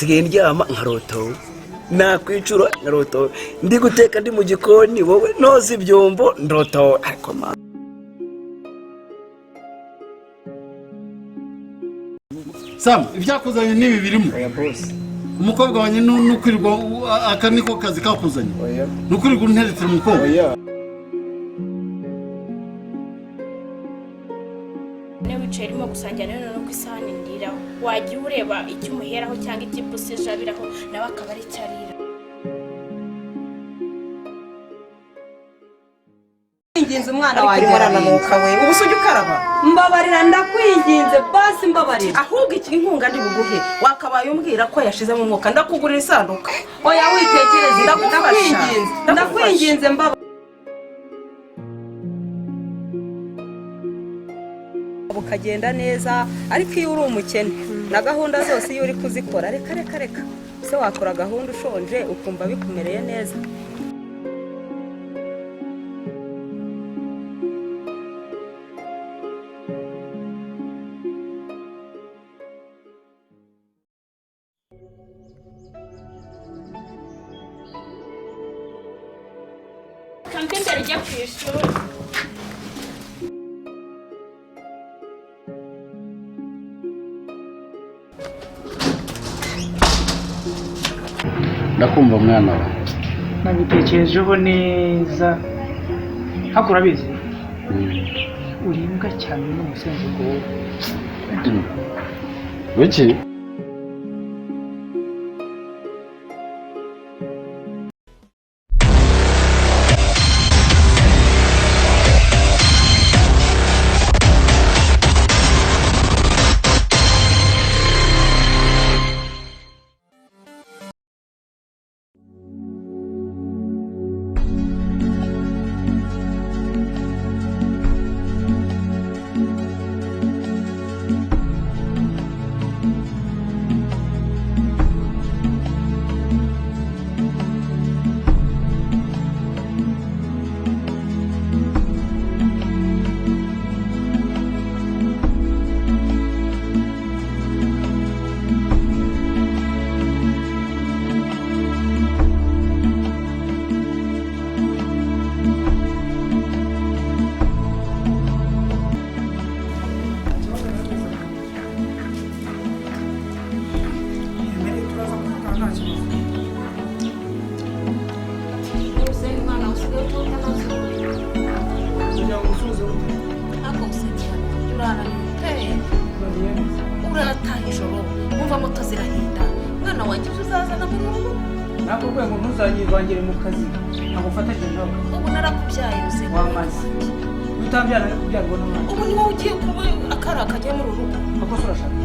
nsigaye ndyama nkaroto nakwicura nkaroto ndi guteka ndi mu gikoni wowe noza ibyombo ndoto ariko ma Sam ibyakuzanye nibi birimo oya boss umukobwa wanye n'ukwirirwa akaniko kazi kakuzanye oya n'ukwirirwa unteretse umukobwa oya ne wicaye irimo gusangira none no kwisahani ndiraho wagiye ureba icyo umuheraho cyangwa ikipusi jabiraho nawe akaba ari cyarira inginze umwana wawe murananuka we ubusujye ukaraba mbabarira ndakwinginze basi mbabarira ahubwo iki inkunga ndi buguhe wakabaye umbwira ko yashizemo umwuka ndakugurira isanduka oya witekereze ndakwinginze mbaba bukagenda neza ariko iyo uri umukene na gahunda zose iyo uri kuzikora reka se wakora gahunda ushonje ukumva bikumereye neza kampeni rya kwishuri ndakumva mwana wawe nabitekerejeho neza hakura bizi urimbwa cyane n'umusenzi ngo Wiki urataha ijoro wumva moto zirahinda mwana wanjye uzazana mu rugo nako rwego ntuzanyivangire mu kazi nagufatanye nawe ubu narakubyaye uzi wamaze utabyara ariko kubyarwa n'umwana ubu ni wowe ugiye kuba akari akajya mu rugo kuko urashaka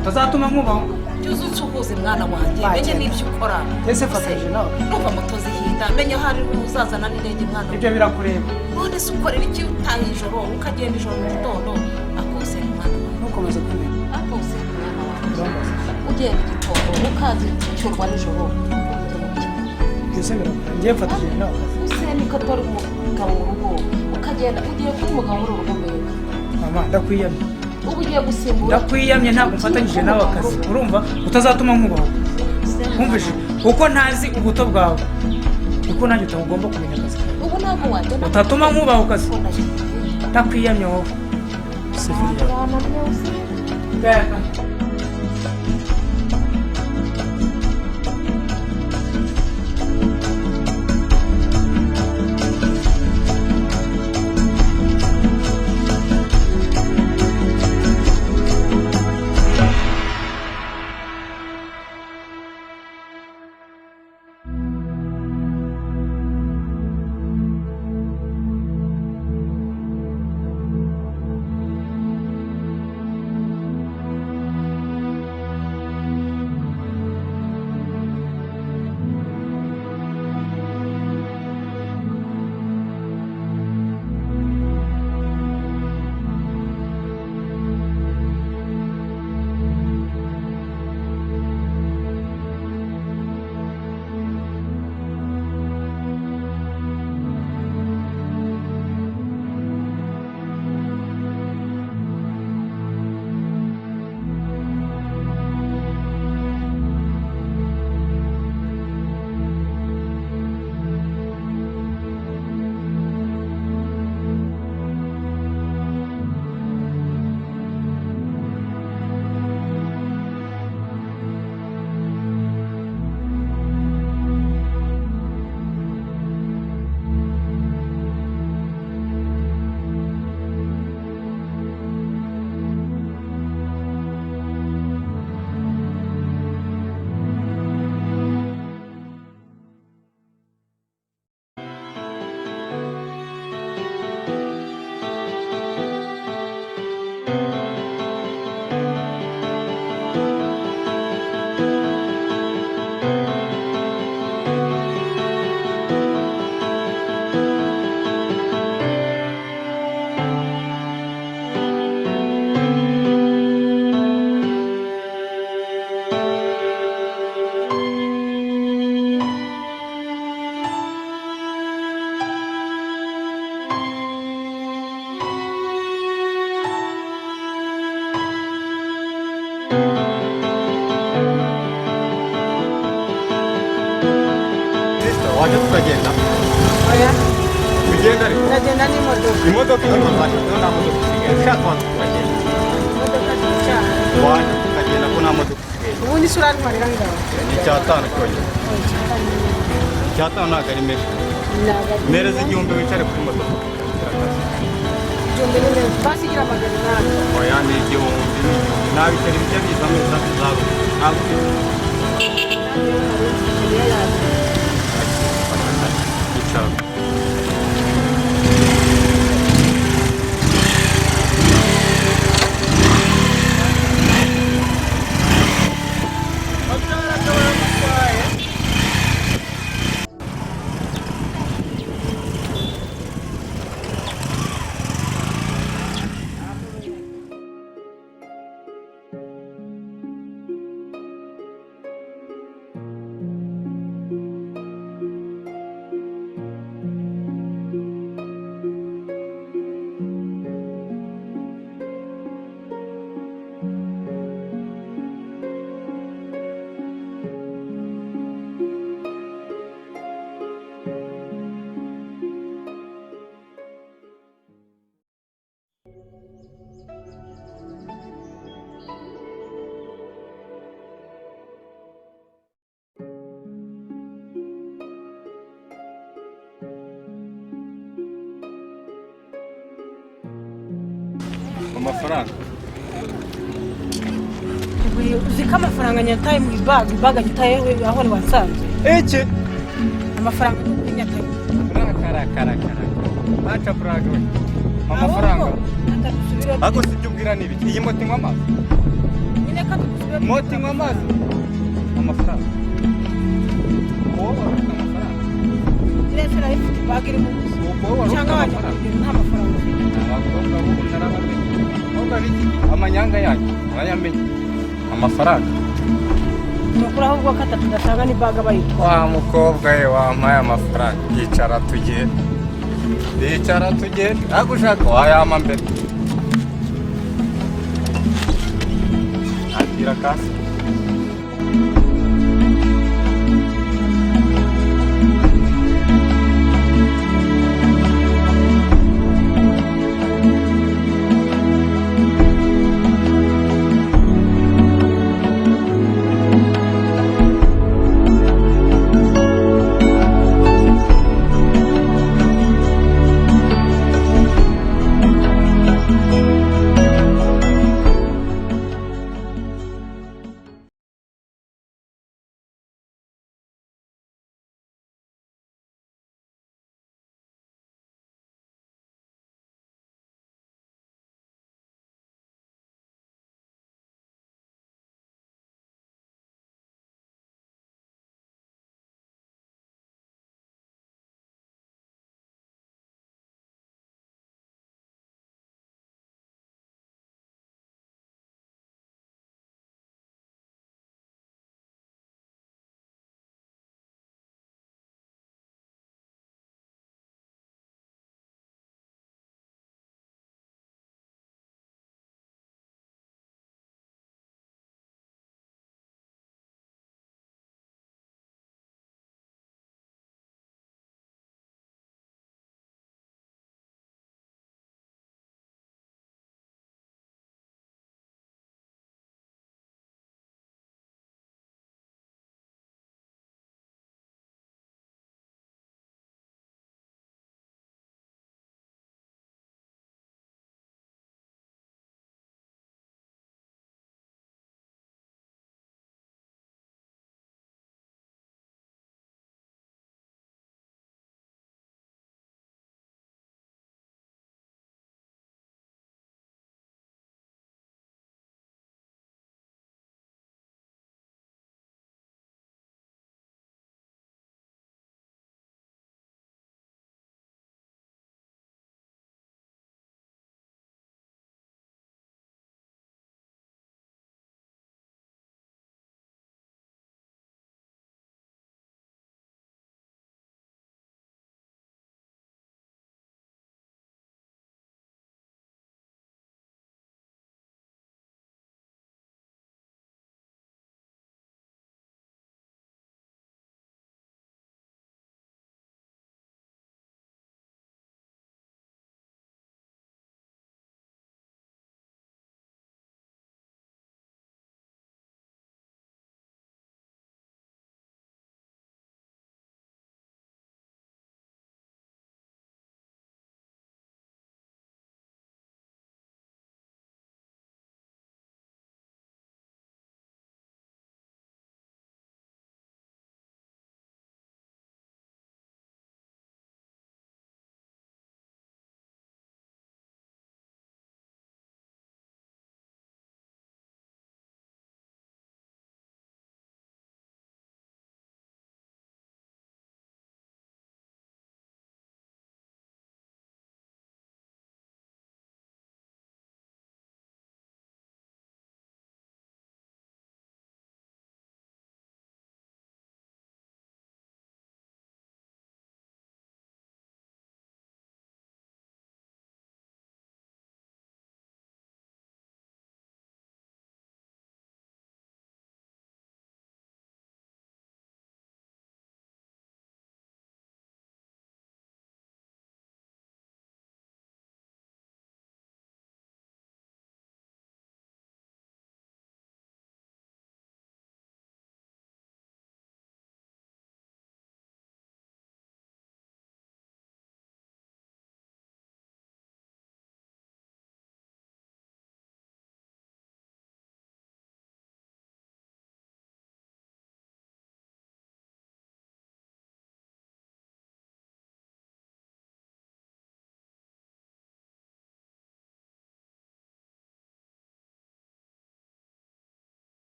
utazatuma nkubaho byuze unsuhuze mwana wanjye menye n'ibyo ukora ese fatanyije nawe numva moto zihinda menye hari uzazana n'indege mwana ibyo birakureba none se ukorera iki utaha ijoro ukagenda ijoro mu gitondo akose mwana ntukomeze kumenya akose mwana wanjye ugenda igitondo ukaza cyurwa nijoro byose birakureba ngiye mfatanyije nawe useni ko atari umugabo mu rugo ukagenda ugiye kuba umugabo muri urugo mbega mama ndakwiyamye ubu ugiye gusimbura ndakwiyamye ntabwo mfatanyije nawe akazi urumva utazatuma nkubaho nkumvise kuko ntazi ubuto bwawe kuko nanjye utagomba kumenya akazi ubu ntabwo wajya utatuma nkubaho akazi ndakwiyamye wowe gaya waje tukagenda oya tugenda ariko ndagenda n'imodoka imodoka inyuma zacu nta modoka isigaye ushaka abantu tukagenda imodoka cyane waje tukagenda ko nta modoka isigaye ubundi sura ntwarira ngaho ni icyatanu cyonyine icyatanu ntabwo ari menshi mereza igihumbi wicare kuri modoka igihumbi n'imwe basigira magana inani oya ni igihumbi ntabicari bijya biza amezi zabo ntabwo icara amafaranga uzi ko amafaranga nyataye mu ibaga nyataye aho wasanze iki amafaranga nyataye karakara baca puraga we amafaranga ako sibyo ubwira ni ibiki iyi moto inywa amazi nyine ko dusubira moto inywa amazi amafaranga wowe ufite amafaranga ndetse nayo ifite ibaga iri mu buso wowe wari ufite cyangwa wajya amafaranga kugura nta mafaranga ufite abakobwa bo narabamenye abakobwa b'iki amanyanga yanyu barayamenye amafaranga ni ukuri ahubwo ko tudasanga n'ibaga bayitwa wa mukobwa we wampaye amafaranga yicara tugende yicara tugende ariko ushaka wayama mbere akira kasi